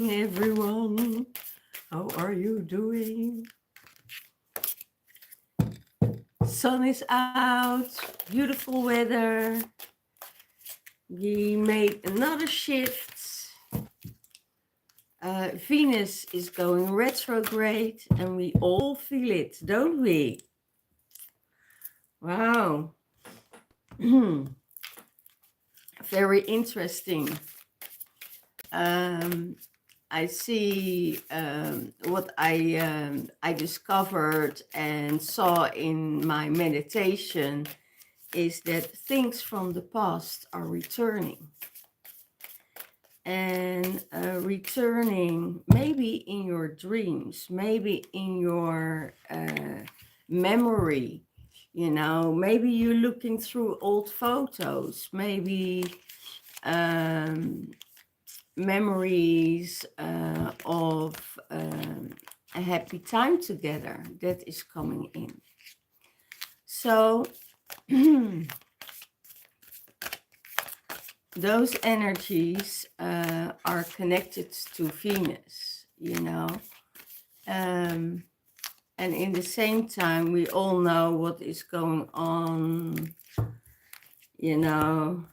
Everyone, how are you doing? Sun is out, beautiful weather. We made another shift. Venus is going retrograde and we all feel it, don't we? Wow. Very interesting. I see what I discovered and saw in my meditation is that things from the past are returning. And returning maybe in your dreams, maybe in your memory, you know, maybe you're looking through old photos, maybe memories of a happy time together that is coming in. So those energies are connected to Venus, you know. And in the same time, we all know what is going on, you know,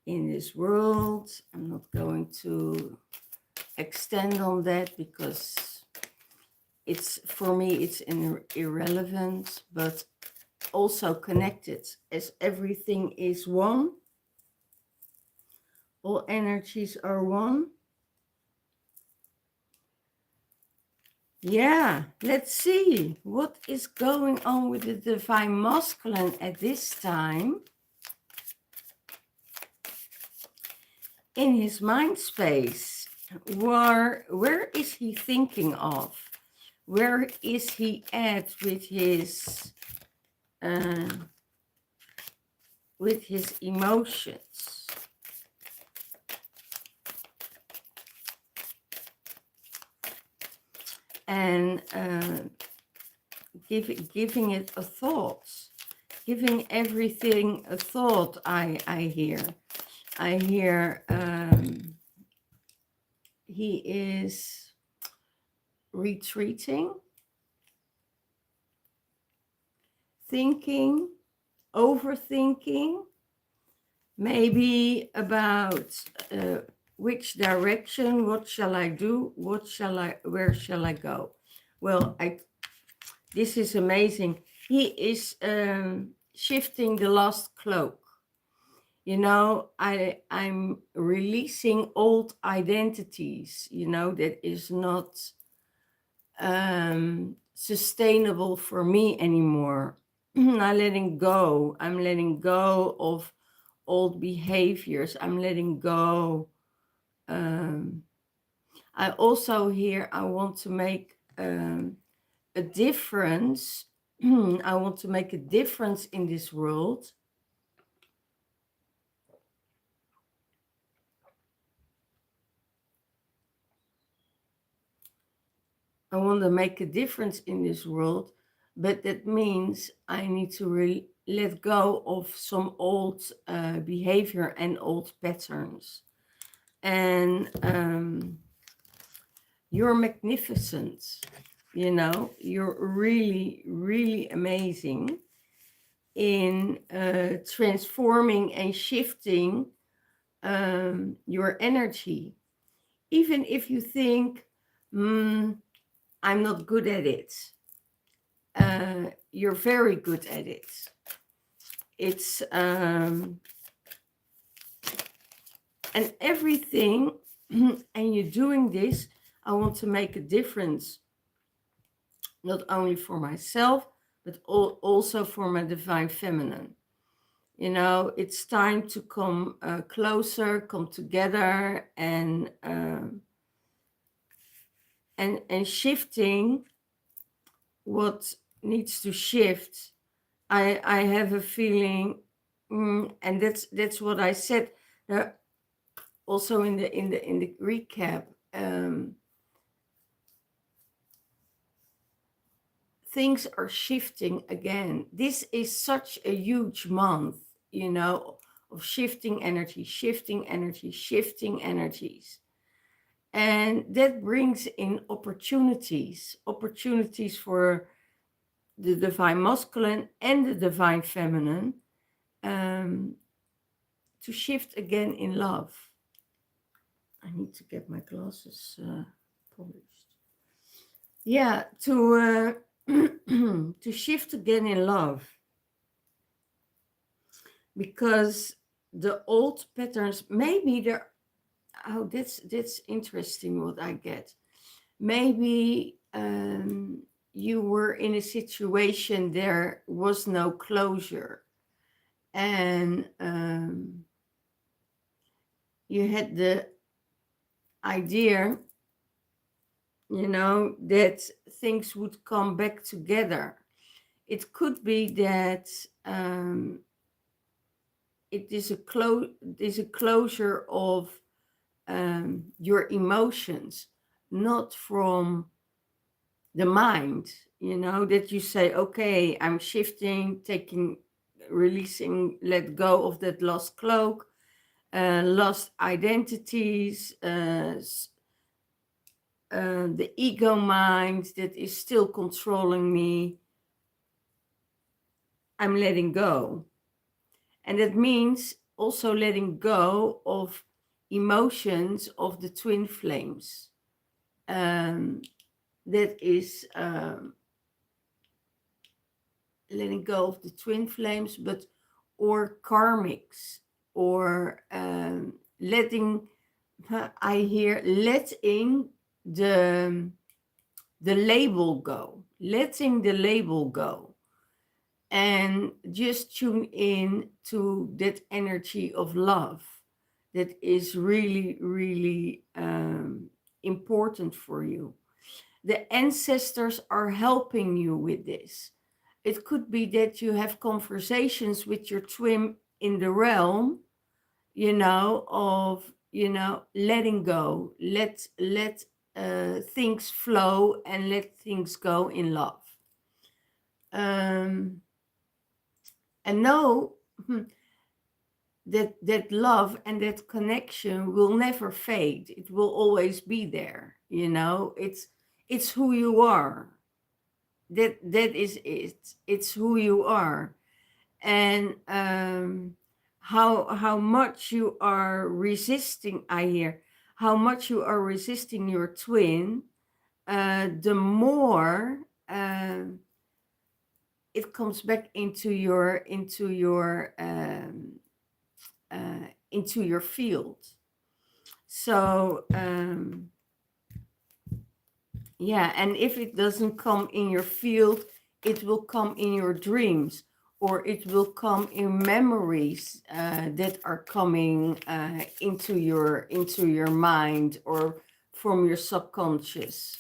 in this world. I'm not going to extend on that because it's, for me, it's irrelevant, but also connected as everything is one. All energies are one. Yeah, let's see what is going on with the divine masculine at this time in his mind space. Where is he thinking of? Where is he at with his emotions? And giving it a thought, giving everything a thought. I hear he is retreating, thinking, overthinking, maybe about which direction, what shall I do, where shall I go? Well, this is amazing. He is shifting the last cloak. You know, I'm releasing old identities, you know, that is not sustainable for me anymore. I'm letting go. I'm letting go of old behaviors. I'm letting go. I also hear I want to make a difference. I want to make a difference in this world. I want to make a difference in this world, but that means I need to let go of some old behavior and old patterns. And you're magnificent, you know, you're really, really amazing in transforming and shifting your energy. Even if you think, I'm not good at it. You're very good at it. It's and everything, and you're doing this. I want to make a difference, not only for myself, but also for my divine feminine. You know, it's time to come closer, come together, and shifting what needs to shift. I have a feeling, and that's what I said also in the recap. Things are shifting again. This is such a huge month, you know, of shifting energy, shifting energy, shifting energies. And that brings in opportunities for the divine masculine and the divine feminine to shift again in love. I need to get my glasses polished. Yeah, to to shift again in love, because the old patterns, maybe there. Oh, that's interesting. What I get, maybe you were in a situation there was no closure, and you had the idea, that things would come back together. It could be that it is a closure of your emotions, not from the mind, that you say, okay, I'm shifting, releasing, let go of that lost cloak, lost identities, the ego mind that is still controlling me. I'm letting go. And that means also letting go of emotions of the twin flames. That is letting go of the twin flames, or karmics, or letting the label go, letting the label go, and just tune in to that energy of love that is really, really important for you. The ancestors are helping you with this. It could be that you have conversations with your twin in the realm, of, letting go, let things flow, and let things go in love. And know that love and that connection will never fade. It will always be there. It's who you are. That is it. It's who you are. And how much you are resisting, I hear, how much you are resisting your twin, the more it comes back into your field. So yeah, and if it doesn't come in your field, it will come in your dreams, or it will come in memories that are coming into your mind, or from your subconscious.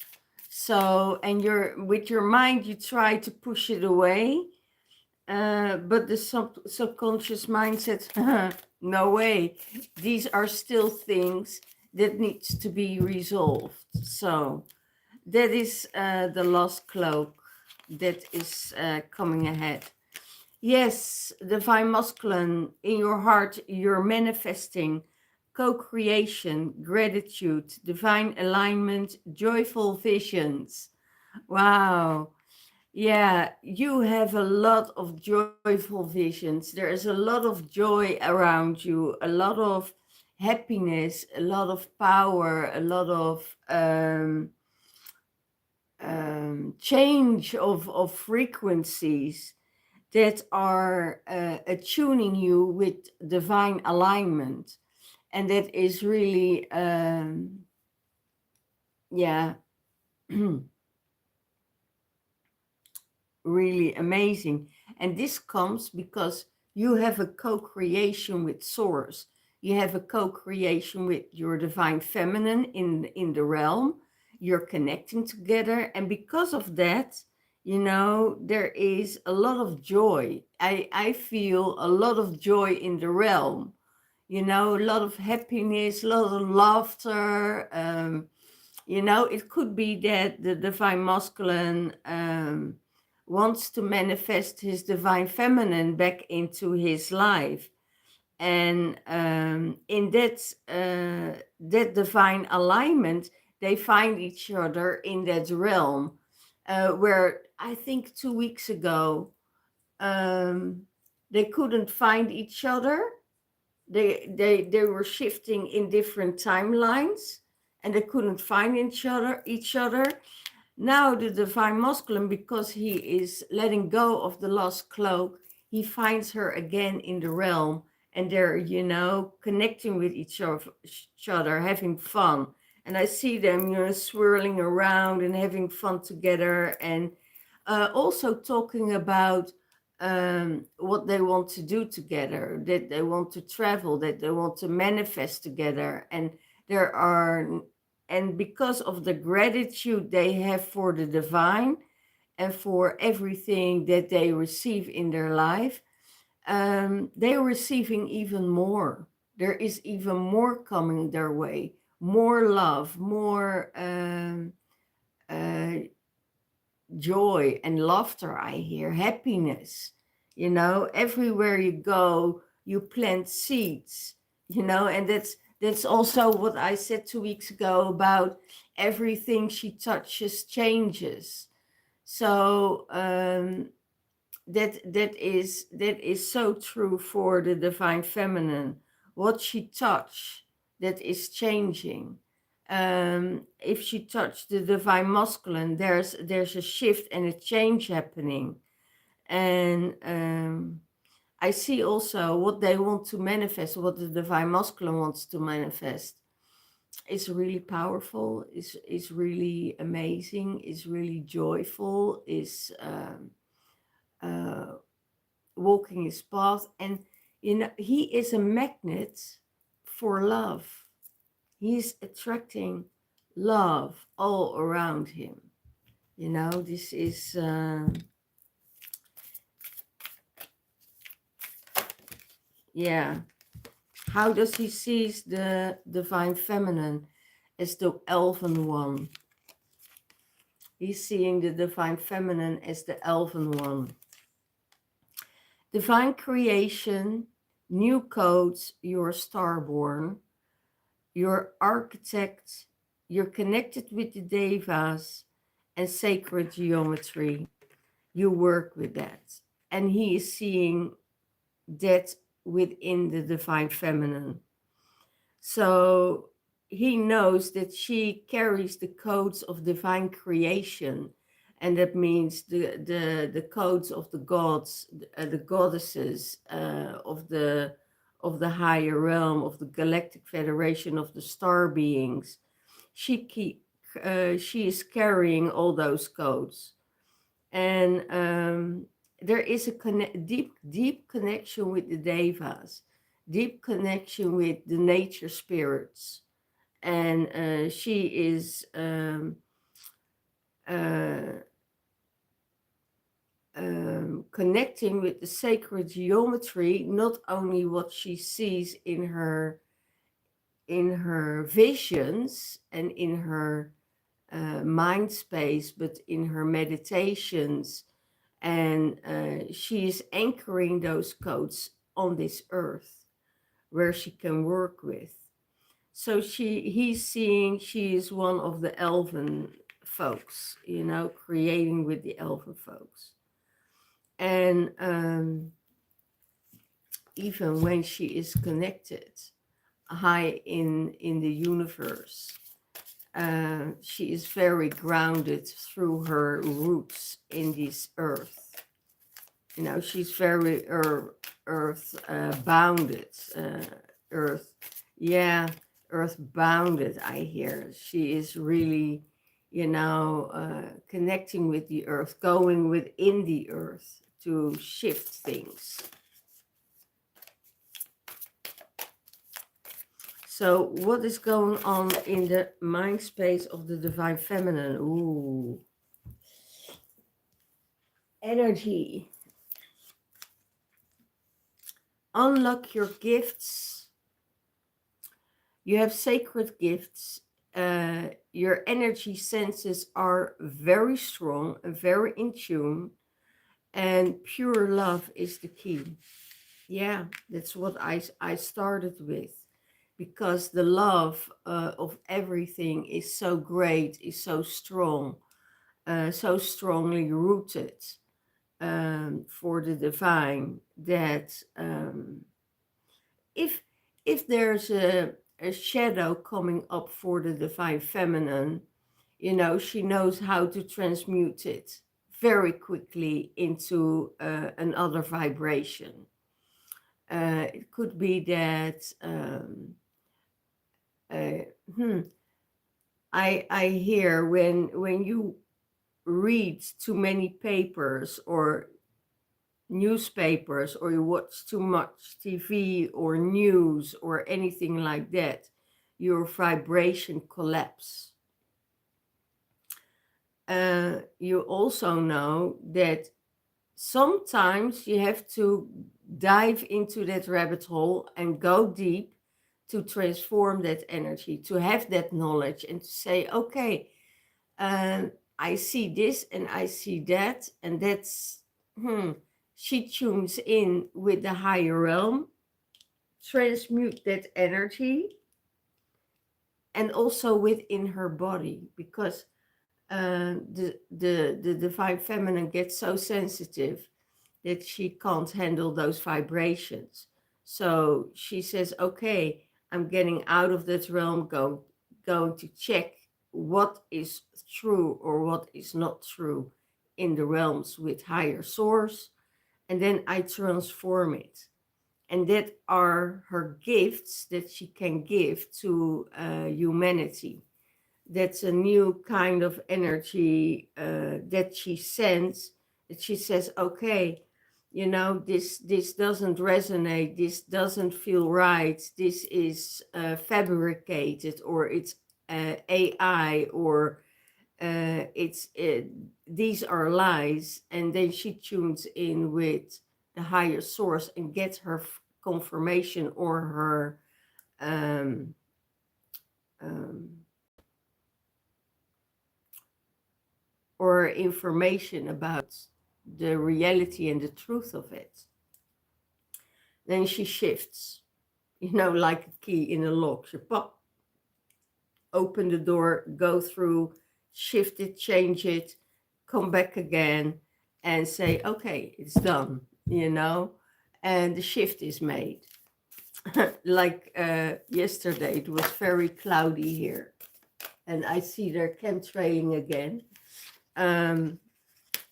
So, and with your mind, you try to push it away, but the subconscious mind says, no way, these are still things that needs to be resolved. So that is the lost cloak that is coming ahead. Yes, divine masculine, in your heart, you're manifesting co-creation, gratitude, divine alignment, joyful visions. Wow. Yeah, you have a lot of joyful visions. There is a lot of joy around you, a lot of happiness, a lot of power, a lot of change of frequencies that are attuning you with divine alignment. And that is really, yeah, really amazing. And this comes because you have a co-creation with Source. You have a co-creation with your divine feminine in the realm. You're connecting together. And because of that, there is a lot of joy. I feel a lot of joy in the realm, a lot of happiness, a lot of laughter. It could be that the divine masculine wants to manifest his divine feminine back into his life. And in that divine alignment, they find each other in that realm, where I think 2 weeks ago, they couldn't find each other. They were shifting in different timelines, and they couldn't find each other. Now the divine masculine, because he is letting go of the lost cloak, he finds her again in the realm, and they're, connecting with each other, having fun. And I see them, swirling around and having fun together, and also talking about what they want to do together, that they want to travel, that they want to manifest together. And because of the gratitude they have for the divine and for everything that they receive in their life, they're receiving even more. There is even more coming their way, more love, more joy and laughter. I hear happiness. Everywhere you go, you plant seeds. And that's also what I said 2 weeks ago about everything she touches changes. So that is so true for the divine feminine. What she touch, that is changing. If she touched the divine masculine, there's a shift and a change happening. And I see also what they want to manifest, what the divine masculine wants to manifest. It's really powerful, is really amazing, is really joyful, is walking his path. And he is a magnet for love. He's attracting love all around him. This is how does he see the divine feminine? As the elven one. He's seeing the divine feminine as the elven one. Divine creation, new codes, you're starborn, you're architect, you're connected with the devas and sacred geometry. You work with that. And he is seeing that within the divine feminine. So he knows that she carries the codes of divine creation, and that means the codes of the gods, the goddesses, of the higher realm, of the galactic federation, of the star beings. She is carrying all those codes, and there is a deep connection with the devas, deep connection with the nature spirits. And she is connecting with the sacred geometry, not only what she sees in her visions and in her mind space, but in her meditations. And she is anchoring those codes on this earth where she can work with. So he's seeing she is one of the elven folks, creating with the elven folks. And even when she is connected high in the universe, she is very grounded through her roots in this earth. She's very earth bounded. Earth bounded, I hear. She is really, connecting with the earth, going within the earth to shift things. So what is going on in the mind space of the divine feminine? Ooh. Energy. Unlock your gifts. You have sacred gifts. Your energy senses are very strong and very in tune. And pure love is the key. Yeah, that's what I started with, because the love of everything is so great, is so strong, so strongly rooted for the divine, that if there's a shadow coming up for the divine feminine, she knows how to transmute it very quickly into another vibration. It could be that uh, hmm, I hear when you read too many papers or newspapers, or you watch too much TV or news or anything like that, your vibration collapse. You also know that sometimes you have to dive into that rabbit hole and go deep to transform that energy, to have that knowledge and to say, okay, I see this and I see that, and that's, she tunes in with the higher realm, transmute that energy, and also within her body, because the divine feminine gets so sensitive that she can't handle those vibrations. So she says, okay, I'm getting out of that realm, going to check what is true or what is not true in the realms with higher source, and then I transform it. And that are her gifts that she can give to humanity. That's a new kind of energy that she sends, that she says, okay, this doesn't resonate, this doesn't feel right, this is fabricated, or it's AI, or these are lies. And then she tunes in with the higher source and gets her confirmation, or her um, um, or information about the reality and the truth of it. Then she shifts, like a key in a lock. She pop, open the door, go through, shift it, change it, come back again, and say, okay, it's done, and the shift is made. Like yesterday, it was very cloudy here, and I see they're chemtrailing again.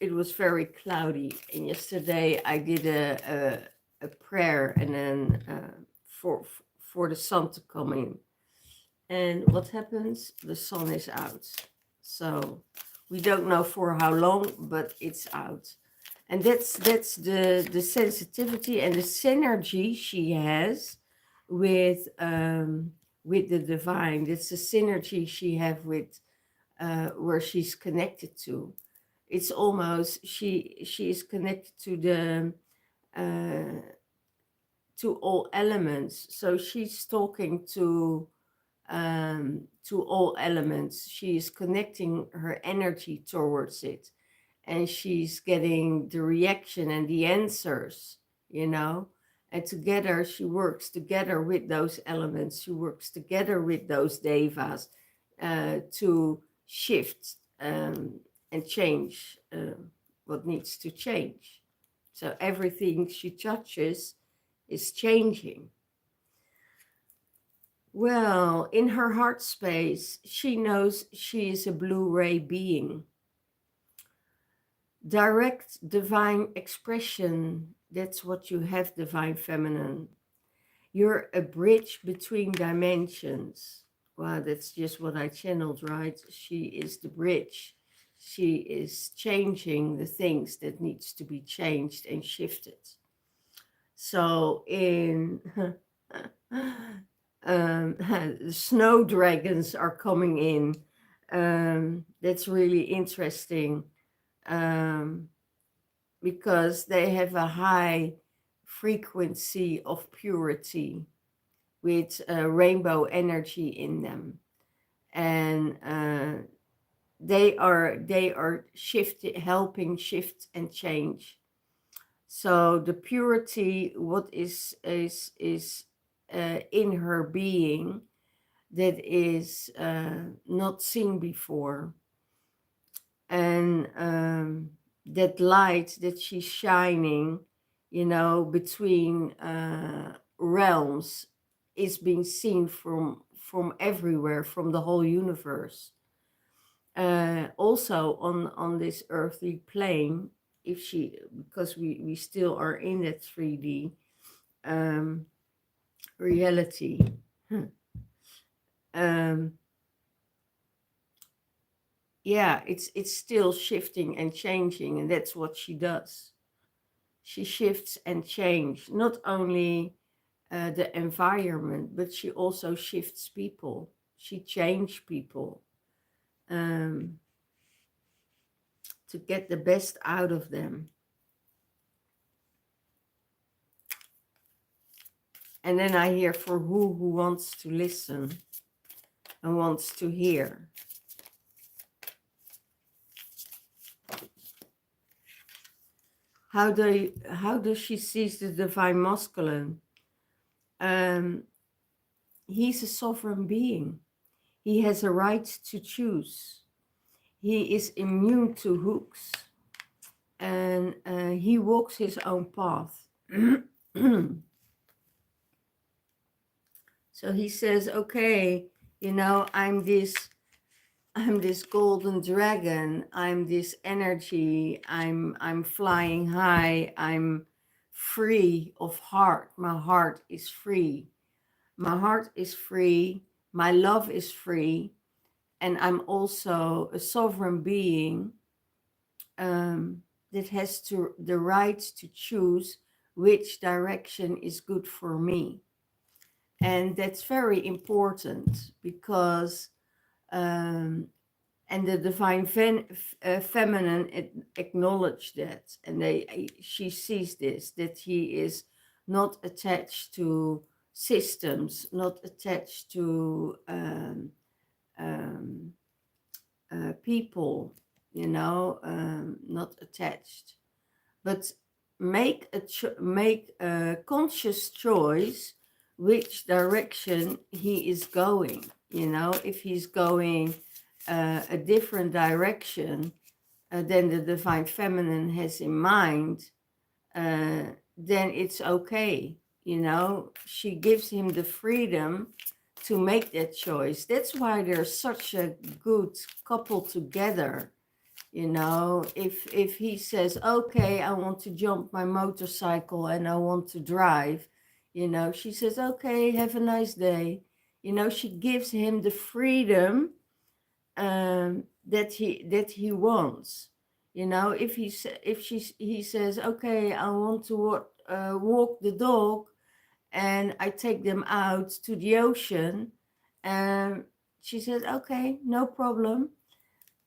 It was very cloudy, and yesterday I did a prayer, and then for the sun to come in. And what happens? The sun is out. So we don't know for how long, but it's out. And that's the sensitivity and the synergy she has with the divine. That's the synergy she have with where she's connected to. It's almost she is connected to the to all elements. So she's talking to all elements. She's connecting her energy towards it, and she's getting the reaction and the answers, and together she works together with those elements. She works together with those devas to shift and change what needs to change. So everything she touches is changing. Well, in her heart space, she knows she is a blue ray being. Direct divine expression, that's what you have, divine feminine. You're a bridge between dimensions. Wow, that's just what I channeled, right? She is the bridge. She is changing the things that needs to be changed and shifted. So in snow dragons are coming in. That's really interesting because they have a high frequency of purity with rainbow energy in them, and they are shifting, helping shift and change. So the purity, what is in her being, that is not seen before, and that light that she's shining, you know, between realms, is being seen from everywhere, from the whole universe. Also on this earthly plane, if she, because we still are in that 3D reality. um, yeah, it's still shifting and changing, and that's what she does. She shifts and changes not only the environment, but she also shifts people. She changes people um, to get the best out of them. And then I hear for who wants to listen and wants to hear. How does she see the divine masculine? He's a sovereign being. He has a right to choose. He is immune to hooks, and he walks his own path. So he says, okay, you know, I'm this golden dragon. I'm this energy. I'm flying high. I'm free of heart. My heart is free. My heart is free. My love is free. And I'm also a sovereign being that has the right to choose which direction is good for me. And that's very important, because and the divine feminine acknowledge that, and she sees this, that he is not attached to systems, not attached to people, you know, not attached, but make a conscious choice which direction he is going. You know, if he's going a different direction than the divine feminine has in mind, then it's okay. You know, she gives him the freedom to make that choice. That's why they're such a good couple together. You know, if he says, okay, I want to jump my motorcycle and I want to drive, you know, she says, okay, have a nice day. You know, she gives him the freedom that he wants. You know, if he says, okay, I want to walk the dog, and I take them out to the ocean, and she says, okay, no problem,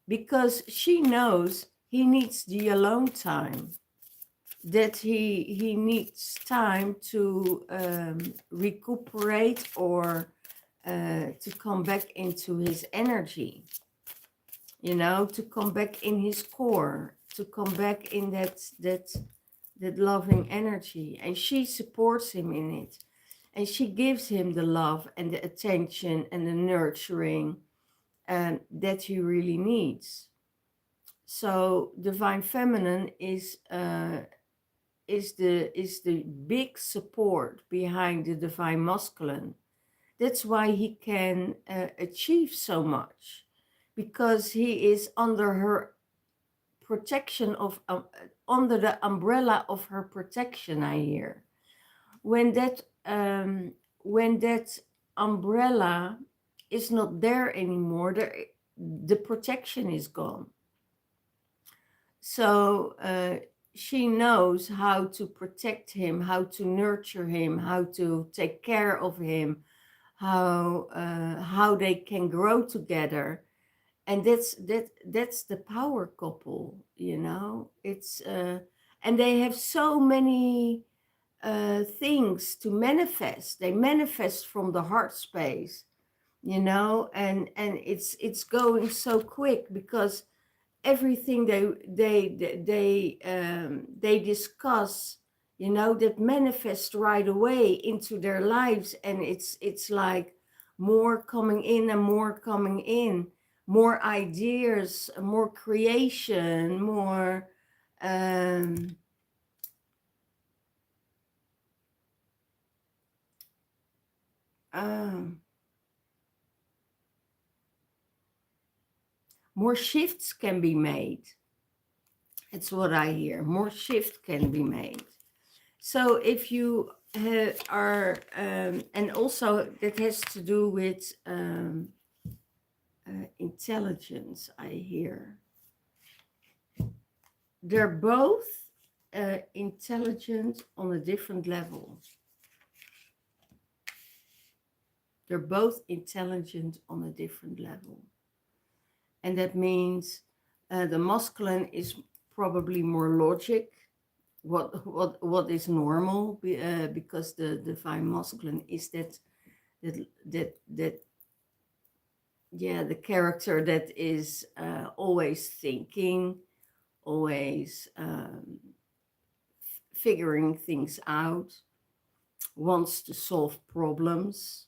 because she knows he needs the alone time, that he needs time to recuperate, or to come back into his energy, you know, to come back in his core, to come back in that loving energy. And she supports him in it, and she gives him the love and the attention and the nurturing that he really needs. So divine feminine is the big support behind the divine masculine. That's why he can achieve so much, because he is under her protection of under the umbrella of her protection. I hear when that umbrella is not there anymore, the protection is gone. So she knows how to protect him, how to nurture him, how to take care of him, how they can grow together. And that's the power couple, you know. It's and they have so many things to manifest. They manifest from the heart space, you know, and it's going so quick, because everything they discuss, you know, that manifest right away into their lives, and it's like more coming in and more coming in, more ideas, more creation, more um, um, more shifts can be made. It's what I hear. More shift can be made. So if you are, and also that has to do with intelligence, I hear. They're both intelligent on a different level. They're both intelligent on a different level. And that means the masculine is probably more logic, what is normal, because the divine masculine is that yeah, the character that is always thinking, always figuring things out, wants to solve problems.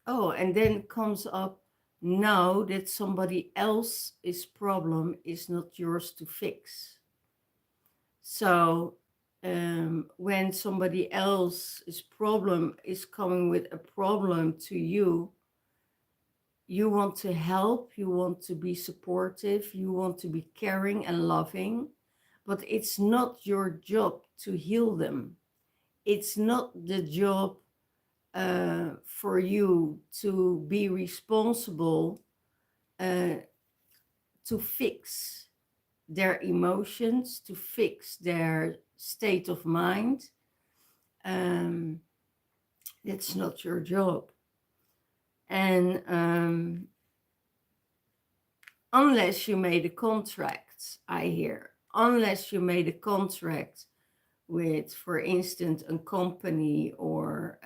Oh, and then comes up, know that somebody else's problem is not yours to fix. So when somebody else's problem is coming with a problem to you, you want to help, you want to be supportive, you want to be caring and loving, but it's not your job to heal them. It's not the job for you to be responsible to fix their emotions, to fix their state of mind. That's not your job. And unless you made a contract, I hear, unless you made a contract with, for instance, a company or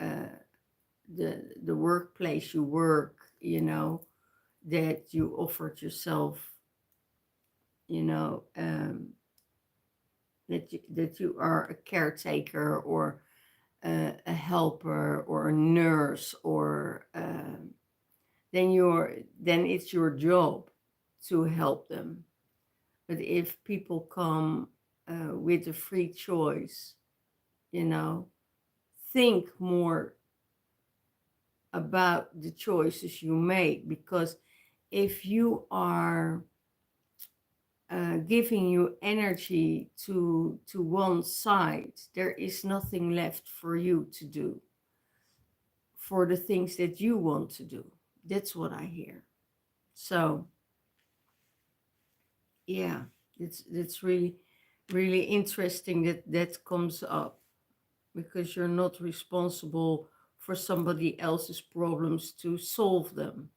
the workplace you work, you know, that you offered yourself, you know, that you are a caretaker or a helper or a nurse, or then it's your job to help them. But if people come with a free choice, you know, think more about the choices you make, because if you are giving you energy to one side, there is nothing left for you to do for the things that you want to do. That's what I hear. So yeah, it's really really interesting that that comes up, because you're not responsible for somebody else's problems to solve them.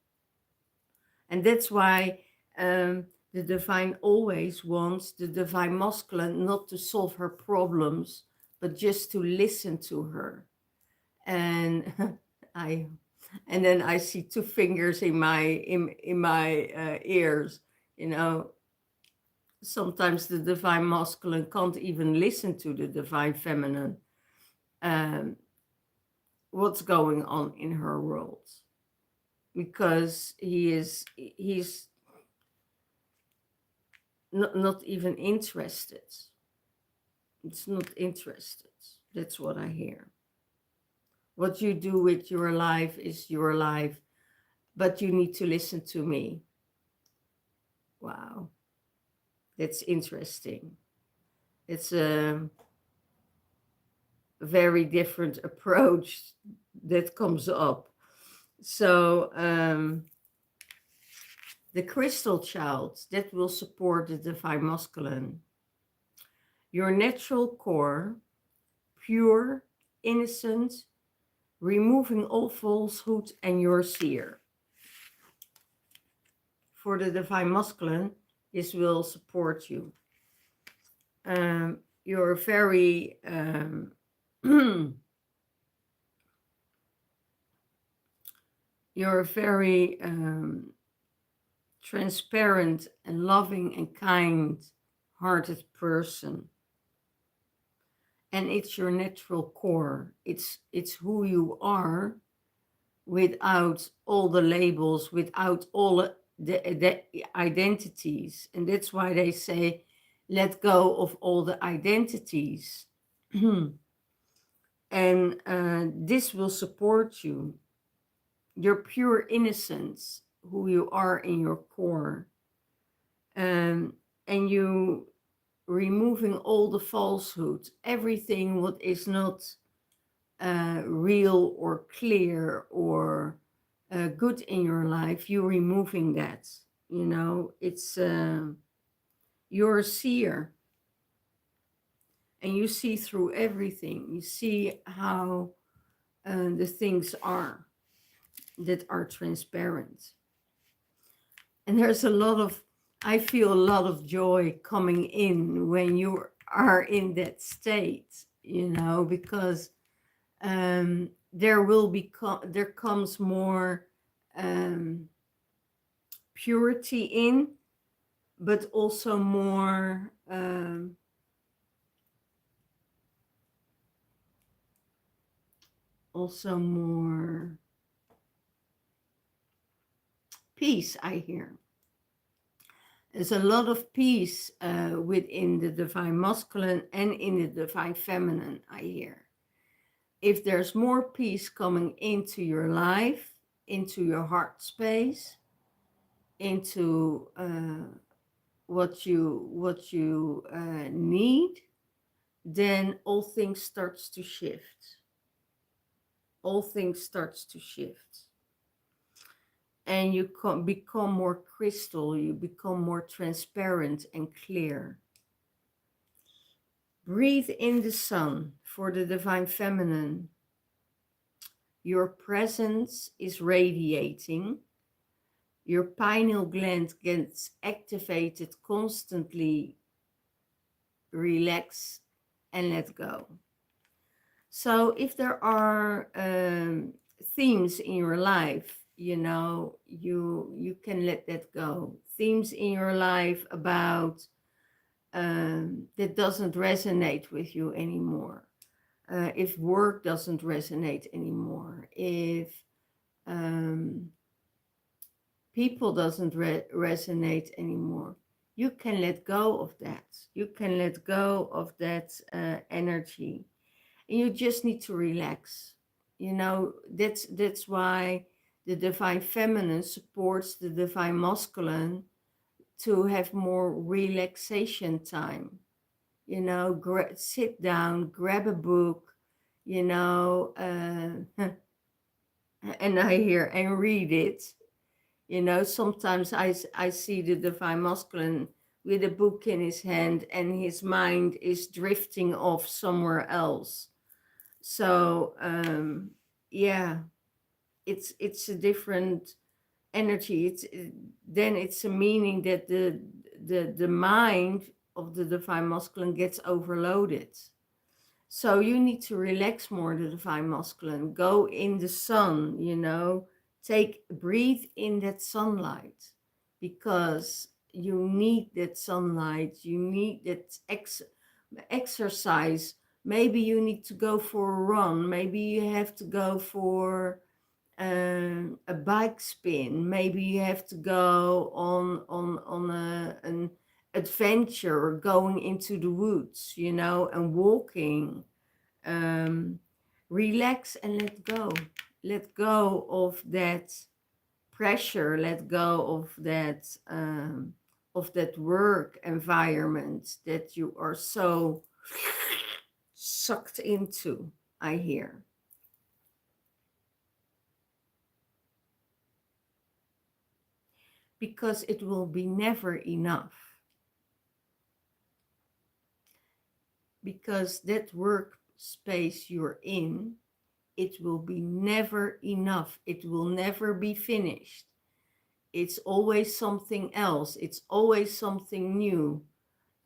And that's why the divine always wants the divine masculine not to solve her problems, but just to listen to her. And and then I see two fingers in my ears, you know. Sometimes the divine masculine can't even listen to the divine feminine, what's going on in her world, because he's not even interested. It's not interested. That's what I hear. What you do with your life is your life, but you need to listen to me. Wow, that's interesting. It's a very different approach that comes up. So the crystal child that will support the divine masculine, your natural core, pure, innocent, removing all falsehood, and your seer. For the divine masculine, this will support you. You're very you're very transparent and loving and kind-hearted person. And it's your natural core. It's who you are without all the labels, without all the identities. And that's why they say, let go of all the identities. And this will support you. Your pure innocence, who you are in your core. And you removing all the falsehoods, everything what is not real or clear or good in your life, you removing that. You know, it's you're a seer, and you see through everything. You see how the things are that are transparent. And there's a lot of, I feel a lot of joy coming in when you are in that state, you know, because there comes more purity in, but also more peace, I hear. There's a lot of peace within the divine masculine and in the divine feminine, I hear. If there's more peace coming into your life, into your heart space, into what you need, then all things starts to shift. All things starts to shift. And you become more crystal, you become more transparent and clear. Breathe in the sun for the divine feminine. Your presence is radiating. Your pineal gland gets activated constantly. Relax and let go. So if there are themes in your life, you know, you can let that go. Themes in your life about that doesn't resonate with you anymore. If work doesn't resonate anymore, if people doesn't resonate anymore, you can let go of that. You can let go of that energy. And you just need to relax. You know, that's why the divine feminine supports the divine masculine to have more relaxation time. You know, sit down, grab a book, you know, and I hear and read it. You know, sometimes I see the divine masculine with a book in his hand and his mind is drifting off somewhere else. So yeah, it's a different energy. Then it's a meaning that the mind of the divine masculine gets overloaded. So you need to relax more, the divine masculine. Go in the sun, you know, breathe in that sunlight, because you need that sunlight. You need that exercise. Maybe you need to go for a run. Maybe you have to go for a bike spin. Maybe you have to go on an adventure, going into the woods, you know, and walking. Relax and let go. Let go of that pressure. Let go of that work environment that you are so sucked into, I hear. Because it will be never enough. Because that workspace you're in, it will be never enough. It will never be finished. It's always something else. It's always something new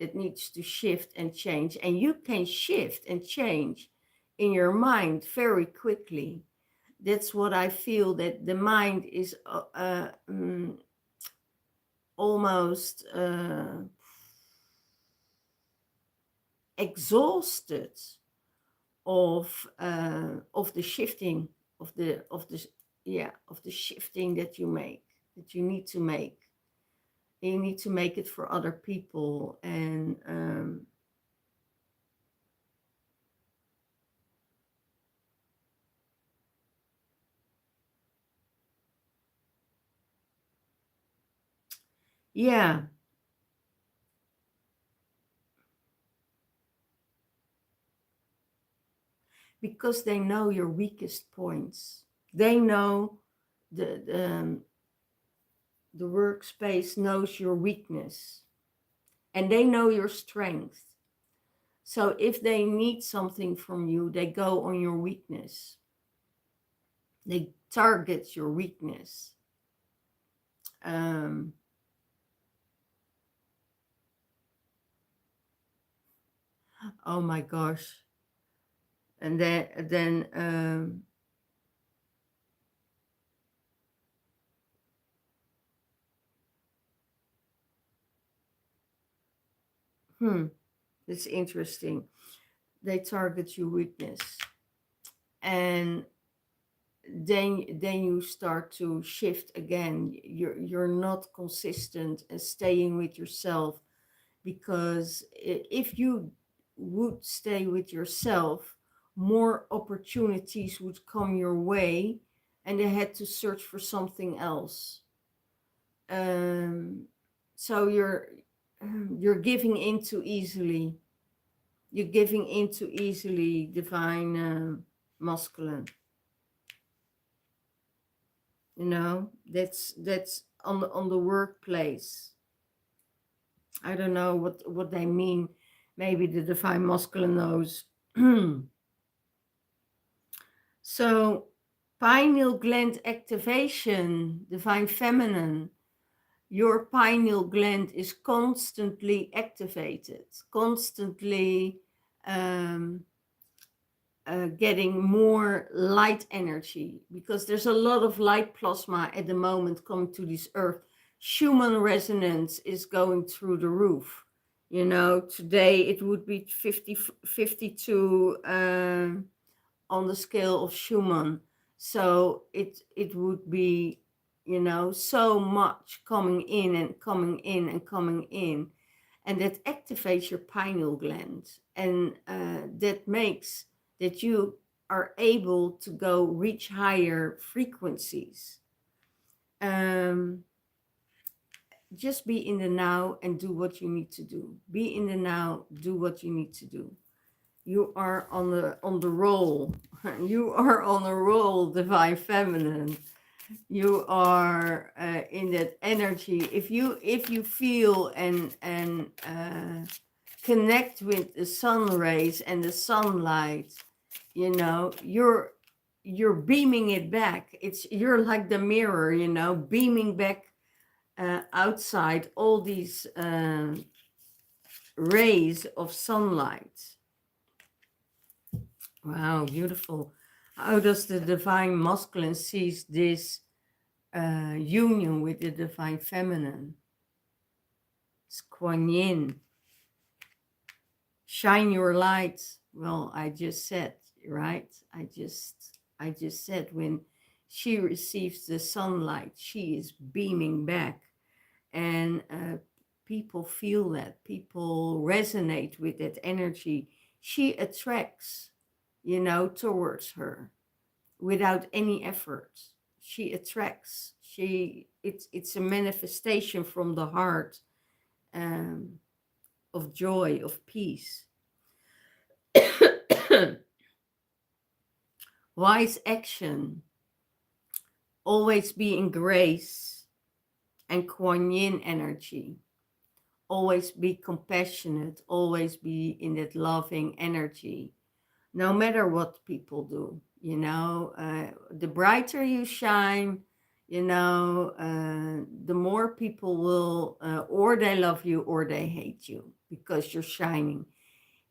that needs to shift and change. And you can shift and change in your mind very quickly. That's what I feel, that the mind is almost exhausted of the shifting of the shifting that you make, that you need to make. You need to make it for other people, and yeah, because they know your weakest points. They know the workspace knows your weakness, and they know your strength. So if they need something from you, they go on your weakness. They target your weakness. Oh my gosh. And then it's interesting. They target your weakness, and then you start to shift again. You're not consistent and staying with yourself, because if you would stay with yourself, more opportunities would come your way, and they had to search for something else. So you're giving in too easily. You're giving in too easily, divine masculine. You know, that's on the workplace. I don't know what they mean. Maybe the divine masculine knows. So, pineal gland activation, divine feminine. Your pineal gland is constantly activated, constantly getting more light energy, because there's a lot of light plasma at the moment coming to this earth. Schumann resonance is going through the roof. You know, today it would be 52 on the scale of Schumann. So it would be, you know, so much coming in and coming in and coming in. And that activates your pineal gland. And that makes that you are able to go reach higher frequencies. Just be in the now and do what you need to do. Be in the now, do what you need to do. You are on the roll. You are on a roll, divine feminine. You are in that energy. If you feel and connect with the sun rays and the sunlight, you know, you're beaming it back. You're like the mirror, you know, beaming back outside all these rays of sunlight. Wow, beautiful. How does the divine masculine sees this union with the divine feminine? It's Kuan Yin. Shine your light. Well, I just said, right? I just said, when she receives the sunlight, she is beaming back, and people feel that. People resonate with that energy. She attracts, you know, towards her without any effort. She attracts. It's a manifestation from the heart of joy, of peace. Wise action. Always be in grace and Kuan Yin energy. Always be compassionate. Always be in that loving energy. No matter what people do, you know, the brighter you shine, you know, the more people will, or they love you or they hate you because you're shining.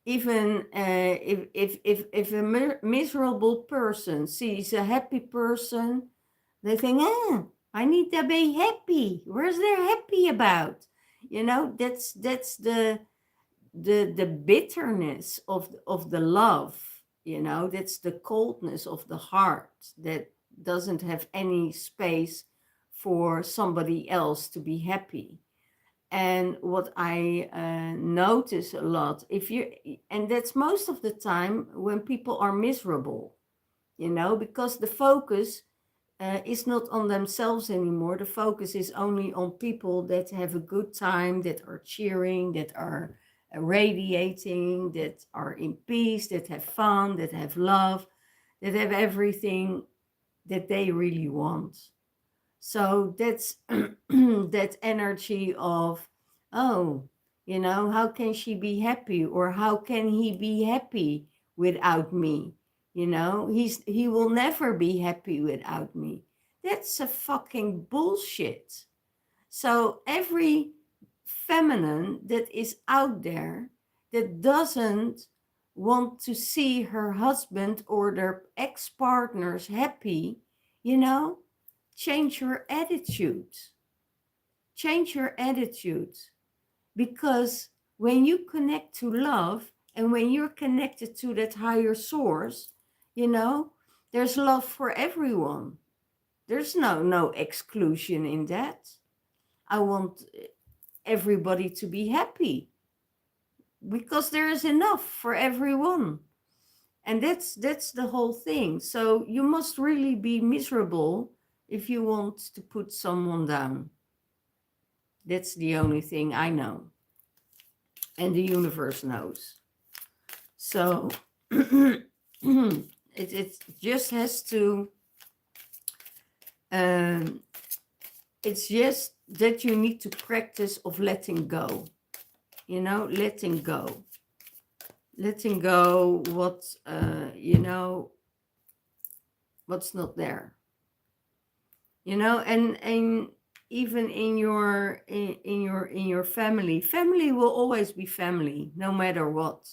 Even if a miserable person sees a happy person, they think, I need to be happy. Where's they're happy about? You know, that's the bitterness of the love. You know, that's the coldness of the heart that doesn't have any space for somebody else to be happy. And what I notice a lot, and that's most of the time when people are miserable, you know, because the focus is not on themselves anymore. The focus is only on people that have a good time, that are cheering, that are radiating, that are in peace, that have fun, that have love, that have everything that they really want. So that's that energy of, oh, you know, how can she be happy, or how can he be happy without me? You know, he will never be happy without me. That's a fucking bullshit. So every feminine that is out there that doesn't want to see her husband or their ex-partners happy, you know, change your attitude. Change your attitude. Because when you connect to love and when you're connected to that higher source, you know, there's love for everyone. There's no exclusion in that. I want everybody to be happy because there is enough for everyone. And that's the whole thing. So you must really be miserable if you want to put someone down. That's the only thing I know. And the universe knows. So it just has to, it's just that you need to practice of letting go. You know, letting go. Letting go what, you know, what's not there. You know, and even in your family will always be family, no matter what.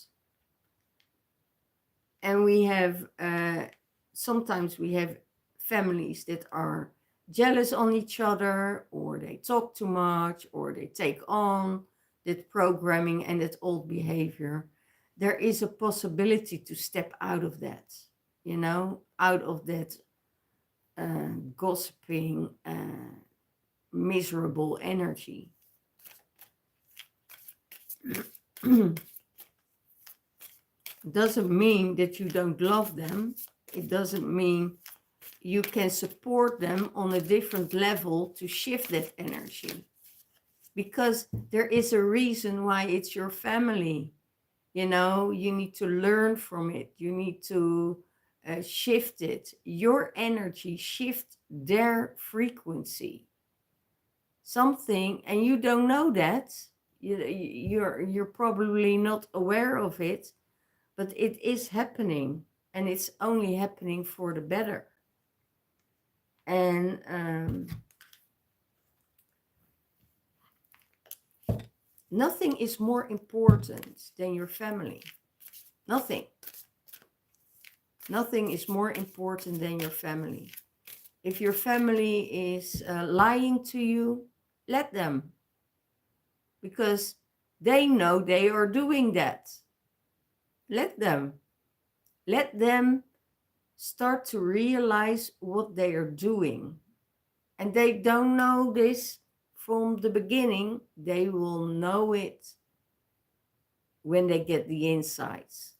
And we have sometimes we have families that are jealous on each other, or they talk too much, or they take on that programming and that old behavior. There is a possibility to step out of that, you know, out of that gossiping, miserable energy. Doesn't mean that you don't love them. It doesn't mean you can support them on a different level to shift that energy. Because there is a reason why it's your family. You know, you need to learn from it. You need to shift it. Your energy shift their frequency. Something, and you don't know that. You're probably not aware of it, but it is happening, and it's only happening for the better. And nothing is more important than your family. Nothing. Nothing is more important than your family. If your family is lying to you, let them. Because they know they are doing that. Let them. Let them start to realize what they are doing. And they don't know this from the beginning. They will know it when they get the insights.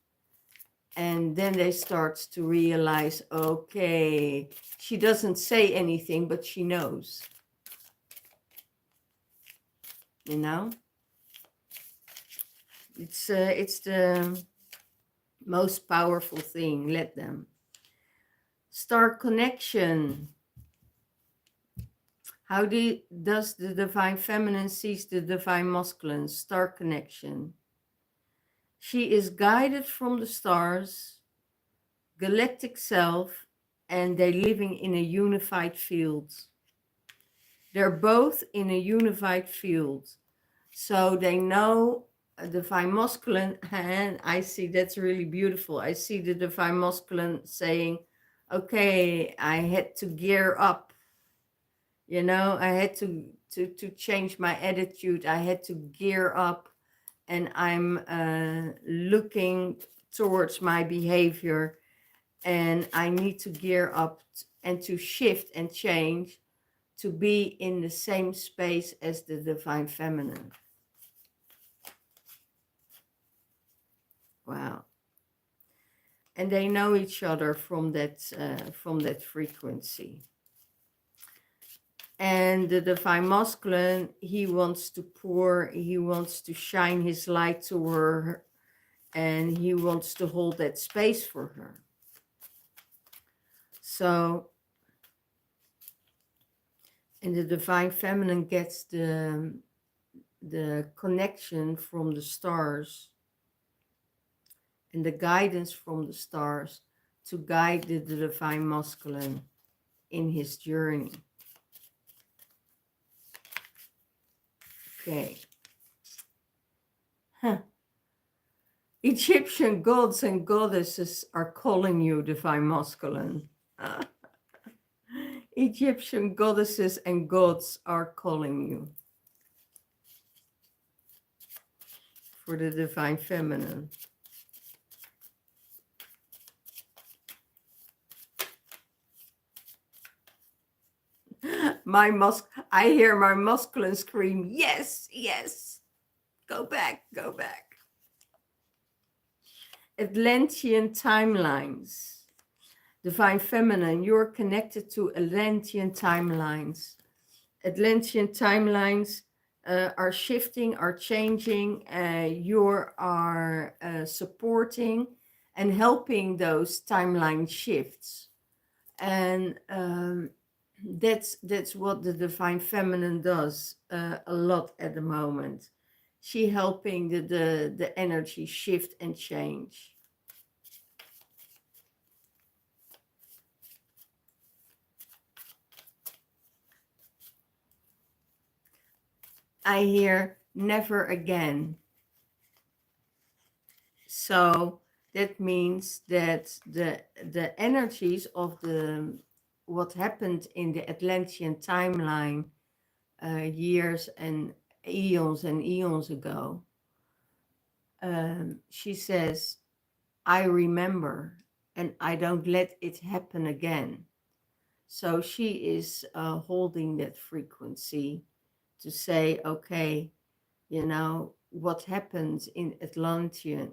And then they start to realize, okay, she doesn't say anything, but she knows. You know? It's the most powerful thing. Let them. Star connection. How does the divine feminine sees the divine masculine? Star connection. She is guided from the stars, galactic self, and they're living in a unified field. They're both in a unified field. So they know a divine masculine, and I see that's really beautiful. I see the divine masculine saying, okay, I had to gear up. You know, I had to change my attitude. I had to gear up, and I'm looking towards my behavior, and I need to gear up and to shift and change to be in the same space as the divine feminine. Wow. And they know each other from that frequency. And the divine masculine, he wants to shine his light to her, and he wants to hold that space for her. So, and the divine feminine gets the connection from the stars and the guidance from the stars to guide the divine masculine in his journey. Okay. Egyptian gods and goddesses are calling you, divine masculine. Egyptian goddesses and gods are calling you for the divine feminine. I hear my masculine scream, yes, yes, go back, go back. Atlantean timelines. Divine feminine, you're connected to Atlantean timelines. Atlantean timelines are shifting, are changing. You are supporting and helping those timeline shifts. And that's what the divine feminine does a lot at the moment. She helping the energy shift and change. I hear never again. So that means that the energies of what happened in the Atlantean timeline years and eons ago, she says, I remember and I don't let it happen again. So she is holding that frequency to say, okay, you know, what happened in Atlantis,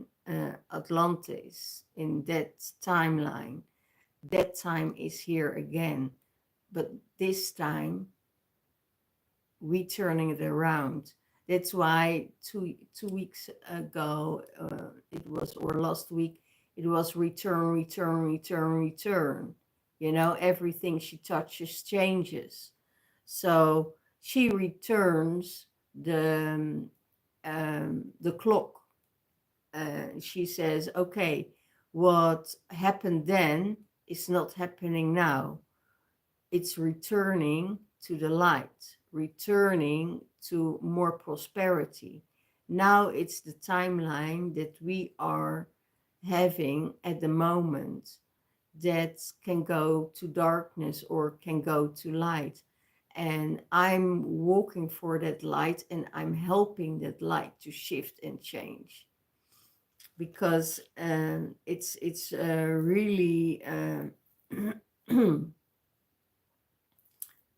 in that timeline, that time is here again. But this time, we turning it around. That's why two weeks ago, it was, or last week, it was return, return, return, return. You know, everything she touches changes. So she returns the clock. She says, okay, what happened then is not happening now. It's returning to the light, returning to more prosperity. Now it's the timeline that we are having at the moment that can go to darkness or can go to light. And I'm walking for that light, and I'm helping that light to shift and change, because it's really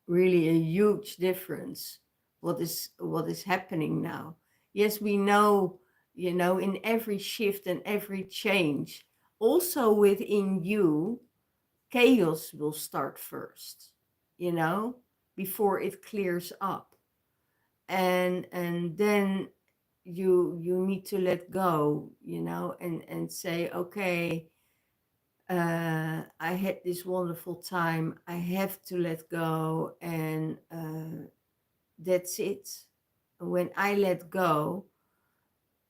really a huge difference what is happening now. Yes, we know, you know, in every shift and every change, also within you, chaos will start first, you know, before it clears up. And then you need to let go, you know, and say, okay, I had this wonderful time, I have to let go, and that's it. When I let go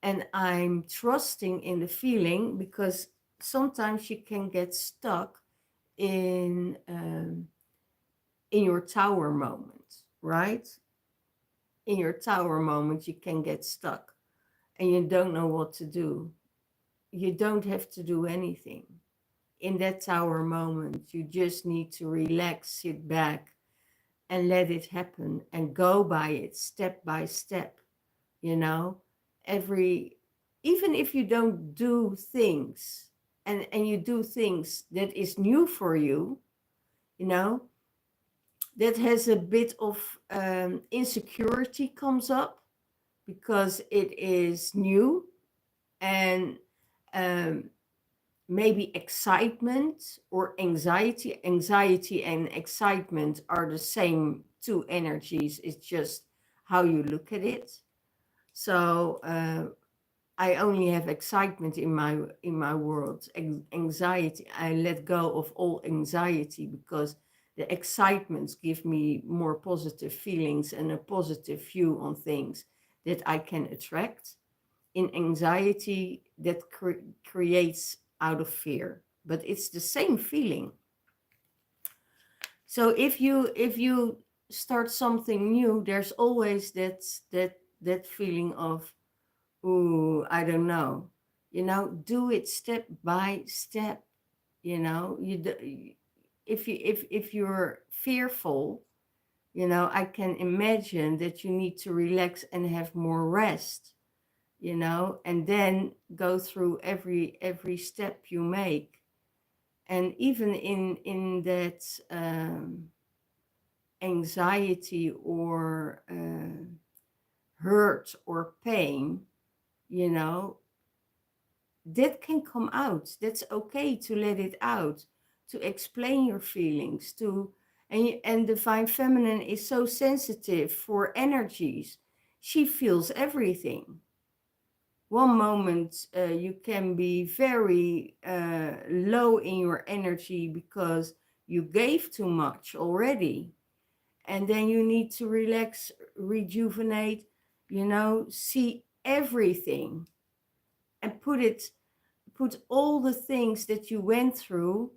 and I'm trusting in the feeling, because sometimes you can get stuck in your tower moment, right? In your tower moment, you can get stuck and you don't know what to do. You don't have to do anything. In that tower moment, you just need to relax, sit back, and let it happen and go by it step by step, you know, even if you don't do things and you do things that is new for you, you know, that has a bit of insecurity comes up because it is new, and um, maybe excitement or anxiety. Anxiety and excitement are the same two energies. It's just how you look at it. So I only have excitement in my world. Anxiety, I let go of all anxiety because the excitements give me more positive feelings and a positive view on things that I can attract. In anxiety, that creates out of fear, but it's the same feeling. So if you start something new, there's always that feeling of, ooh, I don't know. You know, do it step by step. You know, if you're fearful, you know, I can imagine that you need to relax and have more rest, you know, and then go through every step you make. And even in that anxiety or hurt or pain, you know, that can come out. That's okay to let it out, to explain your feelings, to and Divine Feminine is so sensitive for energies. She feels everything. One moment you can be very low in your energy because you gave too much already, and then you need to relax, rejuvenate, you know, see everything and put all the things that you went through,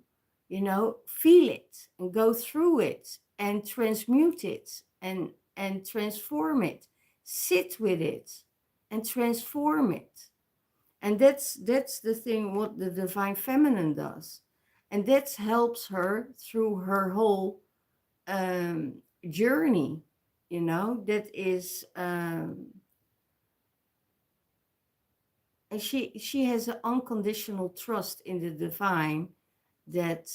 you know, feel it and go through it and transmute it and transform it, sit with it and transform it. And that's the thing what the Divine Feminine does, and that helps her through her whole journey, you know, that is and she has an unconditional trust in the divine that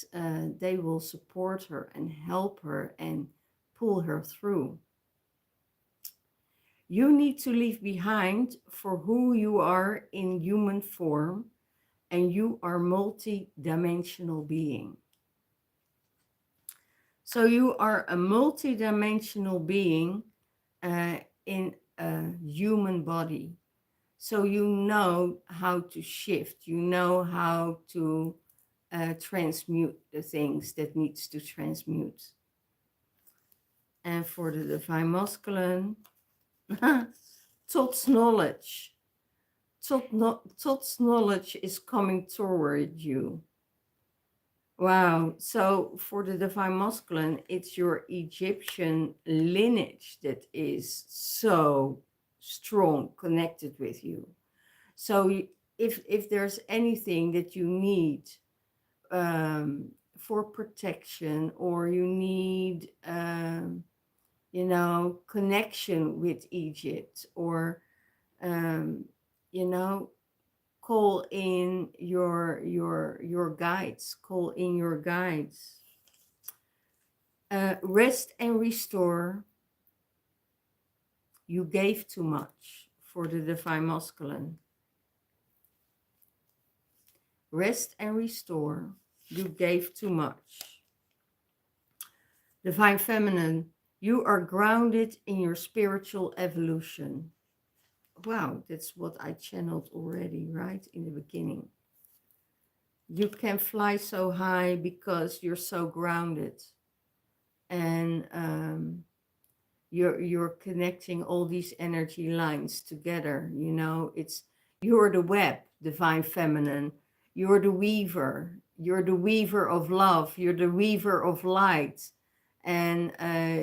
they will support her and help her and pull her through. You need to leave behind for who you are in human form, and you are multi-dimensional being. So you are a multi-dimensional being in a human body. So you know how to shift, you know how to transmute the things that needs to transmute. And for the Divine Masculine, Thought's knowledge. Thought's knowledge is coming toward you. Wow. So for the Divine Masculine, it's your Egyptian lineage that is so strong, connected with you. So if there's anything that you need for protection, or you need, you know, connection with Egypt, or, you know, call in your guides, call in your guides. Rest and restore. You gave too much for the Divine Masculine. Rest and restore. You gave too much. Divine Feminine, you are grounded in your spiritual evolution. Wow, that's what I channeled already, right? In the beginning. You can fly so high because you're so grounded. And you're connecting all these energy lines together. You know, you're the web, Divine Feminine. You're the weaver. You're the weaver of love. You're the weaver of light. And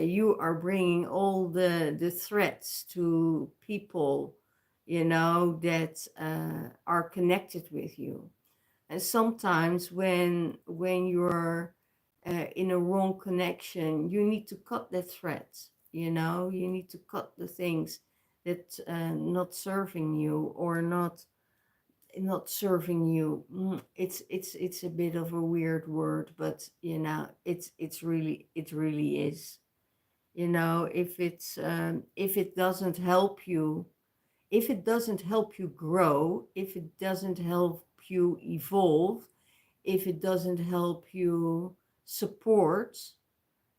you are bringing all the threats to people, you know, that are connected with you. And sometimes when you're in a wrong connection, you need to cut that thread. You know, you need to cut the things that not serving you or not serving you. It's a bit of a weird word, but you know, it really is. You know, if it doesn't help you, if it doesn't help you grow, if it doesn't help you evolve, if it doesn't help you support,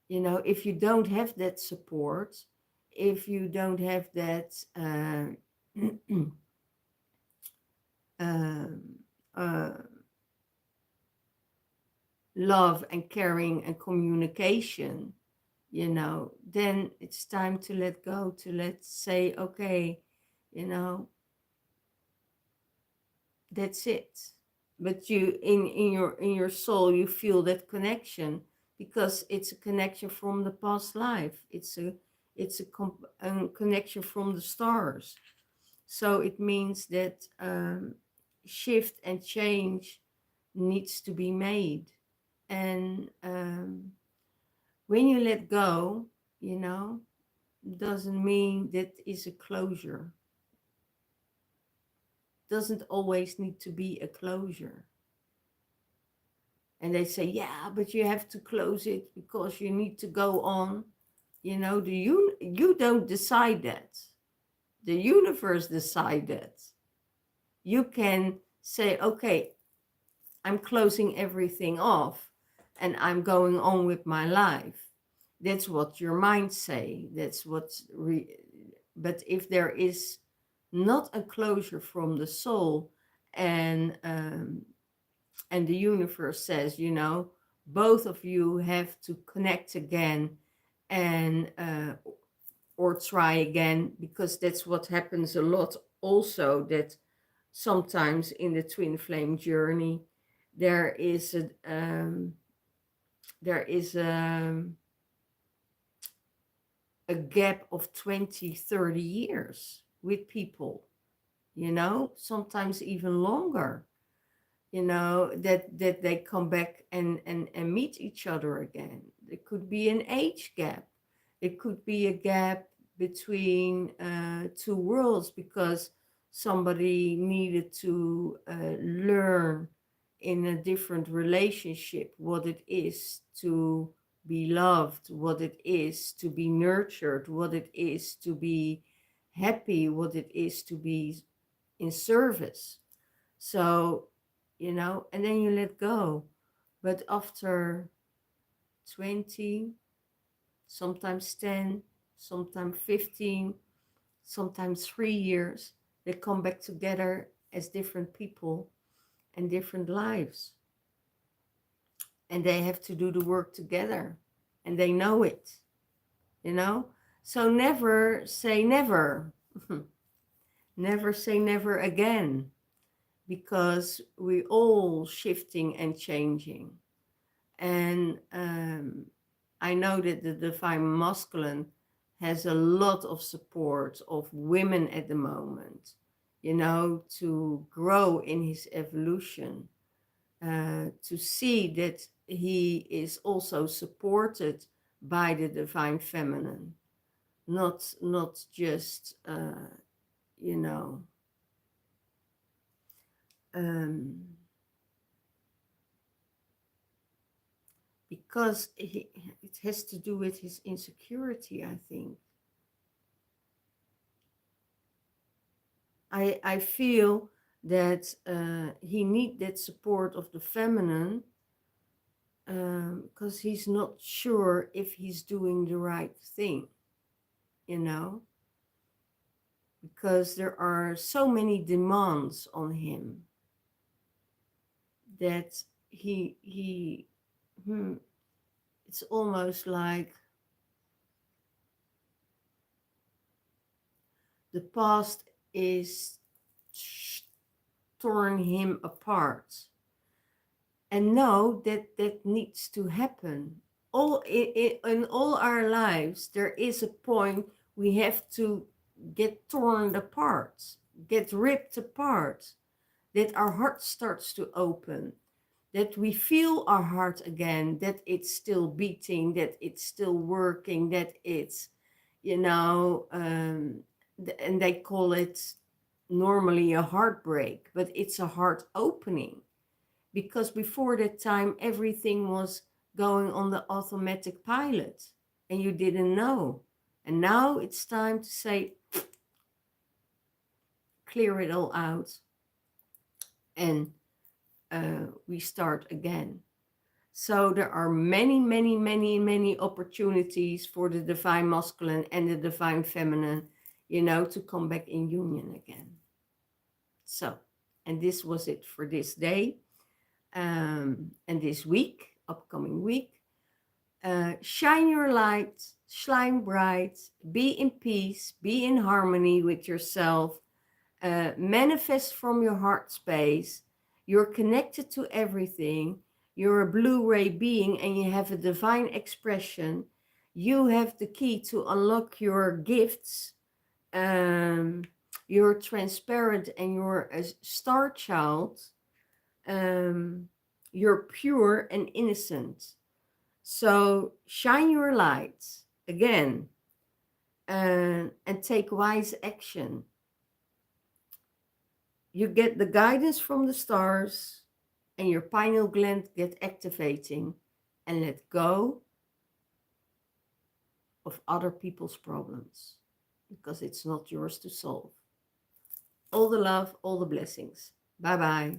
you know, if you don't have that support, if you don't have that um, uh, love and caring and communication, you know, then it's time to let go, to let's say, okay, you know, that's it. But you in your soul, you feel that connection because it's a connection from the past life. It's a connection from the stars. So it means that shift and change needs to be made. And when you let go, you know, doesn't mean that is a closure. Doesn't always need to be a closure. And they say, yeah, but you have to close it because you need to go on. You know, you don't decide that. The universe decides that. You can say, okay, I'm closing everything off and I'm going on with my life. That's what your mind say. But if there is not a closure from the soul, and the universe says, you know, both of you have to connect again and or try again, because that's what happens a lot also, that sometimes in the twin flame journey there is a gap of 20, 30 years with people, you know, sometimes even longer, you know, that they come back and meet each other again. There could be an age gap. It could be a gap between two worlds because somebody needed to learn in a different relationship what it is to be loved, what it is to be nurtured, what it is to be happy, what it is to be in service. So, you know, and then you let go. But after 20, sometimes 10, sometimes 15, sometimes 3 years, they come back together as different people and different lives. And they have to do the work together. And they know it, you know? So never say never. Never say never again. Because we all shifting and changing. And I know that the divine masculine has a lot of support of women at the moment, you know, to grow in his evolution, to see that he is also supported by the divine feminine, not just, you know, because it has to do with his insecurity, I think. I feel that he needs that support of the feminine because he's not sure if he's doing the right thing, you know, because there are so many demands on him that it's almost like the past is torn him apart. And know that that needs to happen. In all our lives, there is a point we have to get torn apart, get ripped apart, that our heart starts to open, that we feel our heart again, that it's still beating, that it's still working, that it's, you know, and they call it normally a heartbreak, but it's a heart opening, because before that time everything was going on the automatic pilot and you didn't know. And now it's time to say, clear it all out, and we start again. So there are many, many, many, many opportunities for the divine masculine and the divine feminine, you know, to come back in union again. So, and this was it for this day, and this week, upcoming week. Shine your light, shine bright, be in peace, be in harmony with yourself, manifest from your heart space. You're connected to everything. You're a Blu-ray being and you have a divine expression. You have the key to unlock your gifts. You're transparent and you're a star child. You're pure and innocent. So shine your light again, and take wise action. You get the guidance from the stars and your pineal gland get activating, and let go of other people's problems, because it's not yours to solve. All the love, all the blessings. Bye-bye.